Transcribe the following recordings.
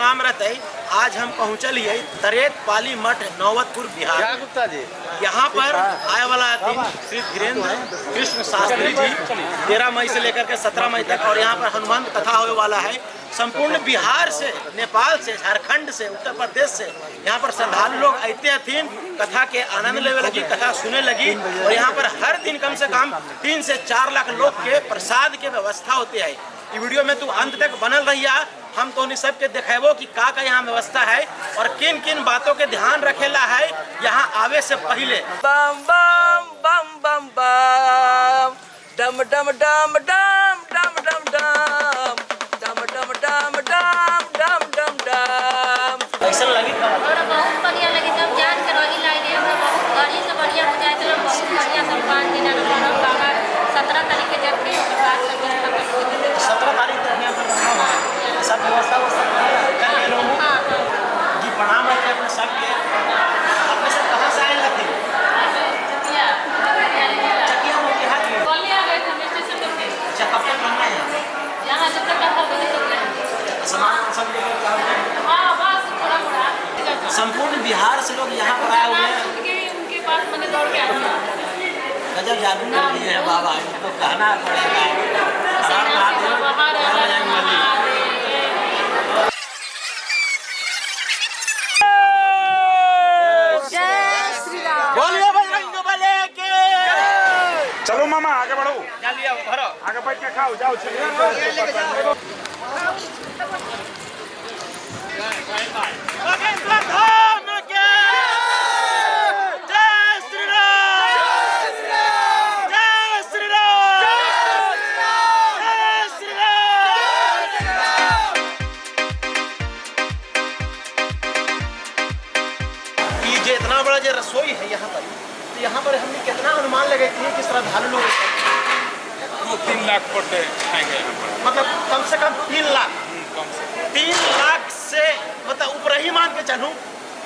नाम रहते आज हम पहुँचलिए तरेत पाली मठ नौबतपुर बिहार। गुप्ता जी यहाँ पर आए वाला दिन श्री धीरेन्द्र कृष्ण शास्त्री जी 13 मई से लेकर के 17 मई तक, और यहाँ पर हनुमान कथा होने वाला है। संपूर्ण बिहार से, नेपाल से, झारखंड से, उत्तर प्रदेश से यहाँ पर श्रद्धालु लोग आते हथिन, कथा के आनंद लेवे लगी, कथा सुने लगी। और यहाँ पर हर दिन कम से कम 3 से 4 लाख लोग के प्रसाद के व्यवस्था होती है। ये वीडियो में तू अंत तक बनल रहिया, हम तो उन्हीं सबके दिखेबो कि का यहाँ व्यवस्था है और किन किन बातों के ध्यान रखेला है यहाँ आवे से पहले। बम बम बम बम बम डम डम डम डम डम डम डम डम डम डम डम डम डम डम। ऐसा लगी और बहुत बढ़िया लगी, जब जान के रही लाइन में बहुत गाड़ी से बढ़िया हो जाए तो बहुत बढ़िया सब 5 दिन बाबा 17 तारीख के जब भी 17 तारीख तक यहाँ पर रहना है। सब व्यवस्था कर लोग जी प्रणाम है अपने सबके। अपने सब कहाँ से आए थे? चकिया में बिहार में। अच्छा कब तक रहना है यहाँ जब तक सामान सब लेकर? हाँ बस थोड़ा संपूर्ण बिहार से लोग यहाँ पर आए हुए हैं। उनके पास मैंने दौड़ के आया। गजब जादू कर दिए हैं बाबा, तो कहना पड़ेगा। चलो मामा आगे बढ़ो, भरो आगे बैठ के खाओ, जाओ चलिए। ये इतना बड़ा जो रसोई है यहाँ पर, तो यहाँ पर हमने कितना अनुमान लगे थे कि श्रद्धालु लोग 2-3 लाख पर डे खाएंगे यहाँ पर, मतलब कम से कम 3 लाख, कम से 3 लाख से मतलब ऊपर ही मान के चलूँ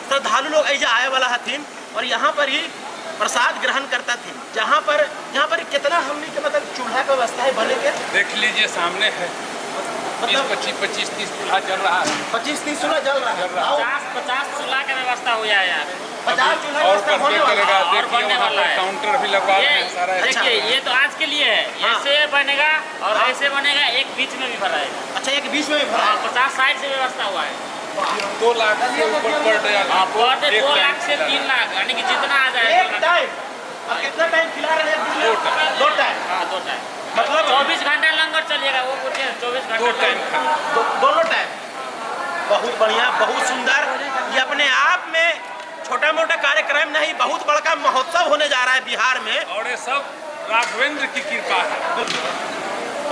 श्रद्धालु लोग ऐसे आए वाला हथिन और यहाँ पर ही प्रसाद ग्रहण करता थी। यहाँ पर कितना हमने के मतलब चूल्हा की व्यवस्था है बने के देख लीजिए, सामने है मतलब 25-30 चूल्हा चल रहा है। 25-30 चूल्हा जल रहा है। 50 चूल्हा की व्यवस्था हो जाए यार। 50 चूल्हा और व्यवस्था होने बनने वाला लगेगा। देखिए वहाँ पर काउंटर भी लगवा रहे हैं सारा। देखिए ये तो आज के लिए है, ऐसे बनेगा और ऐसे बनेगा, एक बीच में भी भरा है। अच्छा एक बीच में भी भरा है। 50 साइड से व्यवस्था हुआ है। 2 लाख से ऊपर per day per day 2 lakh से 3 लाख, यानी कि जितना आ जाए। एक टाइम और कितना टाइम खिला रहे हैं? 2 टाइम। हाँ 2 टाइम, मतलब 24 घंटा लंगर चलिएगा। वो पूछे 24 घंटा 2 टाइम खा। दोनों टाइम। बहुत बढ़िया, बहुत सुंदर। ये अपने आप में छोटा मोटा कार्यक्रम नहीं, बहुत बड़ा महोत्सव होने जा रहा है बिहार में। और ये सब राघवेंद्र की कृपा है।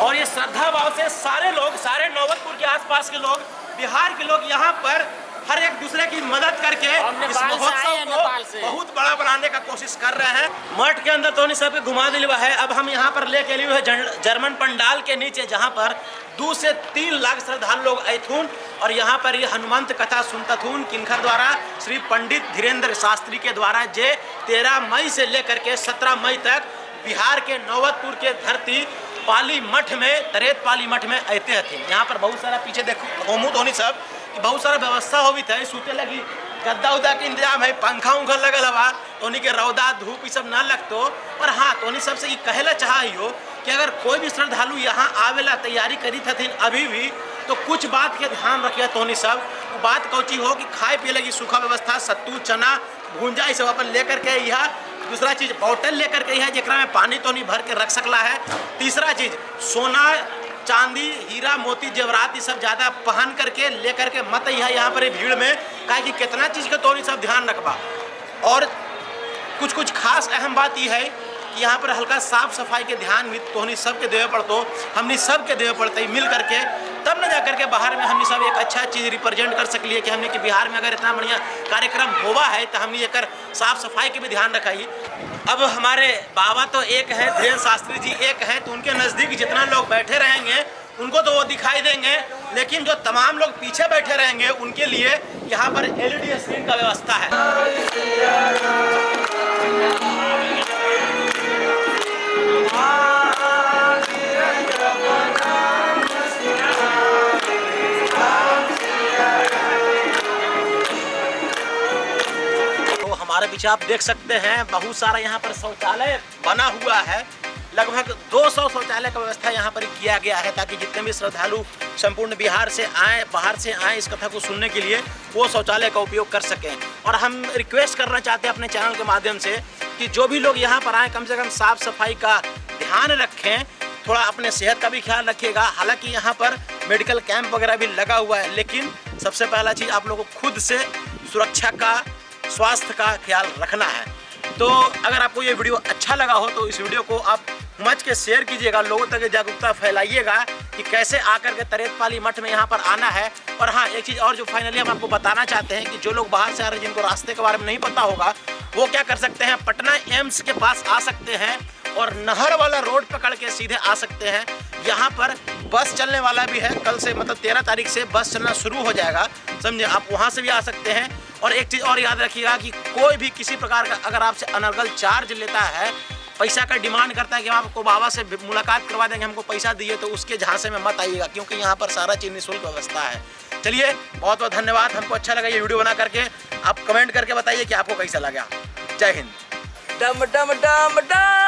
और ये श्रद्धा भाव से सारे लोग, सारे नौबतपुर के आसपास के लोग, बिहार के लोग यहाँ पर हर एक दूसरे की मदद करके इस महोत्सव को बहुत बड़ा बनाने का कोशिश कर रहे हैं। मठ के अंदर तो सब घुमा दिलवा है। अब हम यहाँ पर लेके लिए जर्मन पंडाल के नीचे, जहाँ पर 2 से 3 लाख श्रद्धालु लोग आयथुन और यहाँ पर ये हनुमंत कथा सुनतथुन किनखर द्वारा श्री पंडित धीरेन्द्र शास्त्री के द्वारा जे 13 मई से लेकर के 17 मई तक बिहार के नौबतपुर के धरती पाली मठ में, तरेत पाली मठ में आते हथिन। यहाँ पर बहुत सारा पीछे देखो घूमू तो सब बहुत सारा व्यवस्था हो भी था, सूते लगी, गद्दा उद्दा के इंतजाम है, पंखा उंखा लगल हवा, तो उन्हीं के रौदा धूप ये सब ना लगतो। और हाँ, तो उन्हीं सबसे ये कहला चाहिए कि अगर कोई भी श्रद्धालु यहाँ आवेला तैयारी करी थथिन अभी भी, तो कुछ बात के ध्यान रखिए। तो उन्हीं सब बात कौची हो कि खाए पिए लगी सूखा व्यवस्था, सत्तू चना भूंजा ये सब अपन लेकर के यहाँ। दूसरा चीज़ बोतल लेकर के यहाँ जरा में पानी तो नहीं भर के रख सकला है। तीसरा चीज़ सोना चांदी हीरा मोती जेवरात ये सब ज़्यादा पहन करके लेकर के मत यहाँ पर भीड़ में, काहे कि कितना चीज़ का तो नहीं सब ध्यान रखबा। और कुछ खास अहम बात यह है कि यहाँ पर हल्का साफ सफाई के ध्यान भी तो सब के देवे पड़तो, हमने सब के देवे पड़ते मिल करके, तब न जा करके बाहर में हमने सब एक अच्छा चीज़ रिप्रेजेंट कर सकलिए कि हमने कि बिहार में अगर इतना बढ़िया कार्यक्रम होवा है तो हमने एक साफ सफाई के भी ध्यान रखाइए। अब हमारे बाबा तो एक है, धीरेन्द्र शास्त्री जी एक हैं, तो उनके नज़दीक जितना लोग बैठे रहेंगे उनको तो वो दिखाई देंगे, लेकिन जो तमाम लोग पीछे बैठे रहेंगे उनके लिए यहाँ पर LED स्क्रीन का व्यवस्था है। हमारे पीछे आप देख सकते हैं बहुत सारा यहाँ पर शौचालय बना हुआ है। लगभग 200 शौचालय का व्यवस्था यहाँ पर किया गया है ताकि जितने भी श्रद्धालु संपूर्ण बिहार से आए, बाहर से आए इस कथा को सुनने के लिए वो शौचालय का उपयोग कर सकें। और हम रिक्वेस्ट करना चाहते हैं अपने चैनल के माध्यम से कि जो भी लोग यहाँ पर आए कम से कम साफ सफाई का ध्यान रखें, थोड़ा अपने सेहत का भी ख्याल रखिएगा। हालांकि यहाँ पर मेडिकल कैंप वगैरह भी लगा हुआ है, लेकिन सबसे पहला चीज़ आप लोगों को खुद से सुरक्षा का, स्वास्थ्य का ख्याल रखना है। तो अगर आपको ये वीडियो अच्छा लगा हो तो इस वीडियो को आप मच के शेयर कीजिएगा, लोगों तक जागरूकता फैलाइएगा कि कैसे आकर के तरेतपाली मठ में यहाँ पर आना है। और हाँ, एक चीज़ और जो फाइनली हम आपको बताना चाहते हैं कि जो लोग बाहर से आ रहे हैं, जिनको रास्ते के बारे में नहीं पता होगा, वो क्या कर सकते हैं, पटना एम्स के पास आ सकते हैं और नहर वाला रोड पकड़ के सीधे आ सकते हैं। यहाँ पर बस चलने वाला भी है, कल से मतलब 13 तारीख से बस चलना शुरू हो जाएगा, समझे। आप वहाँ से भी आ सकते हैं। और एक चीज़ और याद रखिएगा कि कोई भी किसी प्रकार का अगर आपसे अनर्गल चार्ज लेता है, पैसा का डिमांड करता है कि हम आपको बाबा से मुलाकात करवा देंगे, हमको पैसा दिए, तो उसके झांसे में मत आइएगा, क्योंकि यहाँ पर सारा चीज़ निःशुल्क व्यवस्था है। चलिए, बहुत बहुत धन्यवाद। हमको अच्छा लगा ये वीडियो बना करके। आप कमेंट करके बताइए कि आपको कैसा लगा। जय हिंद। डम डम डम डम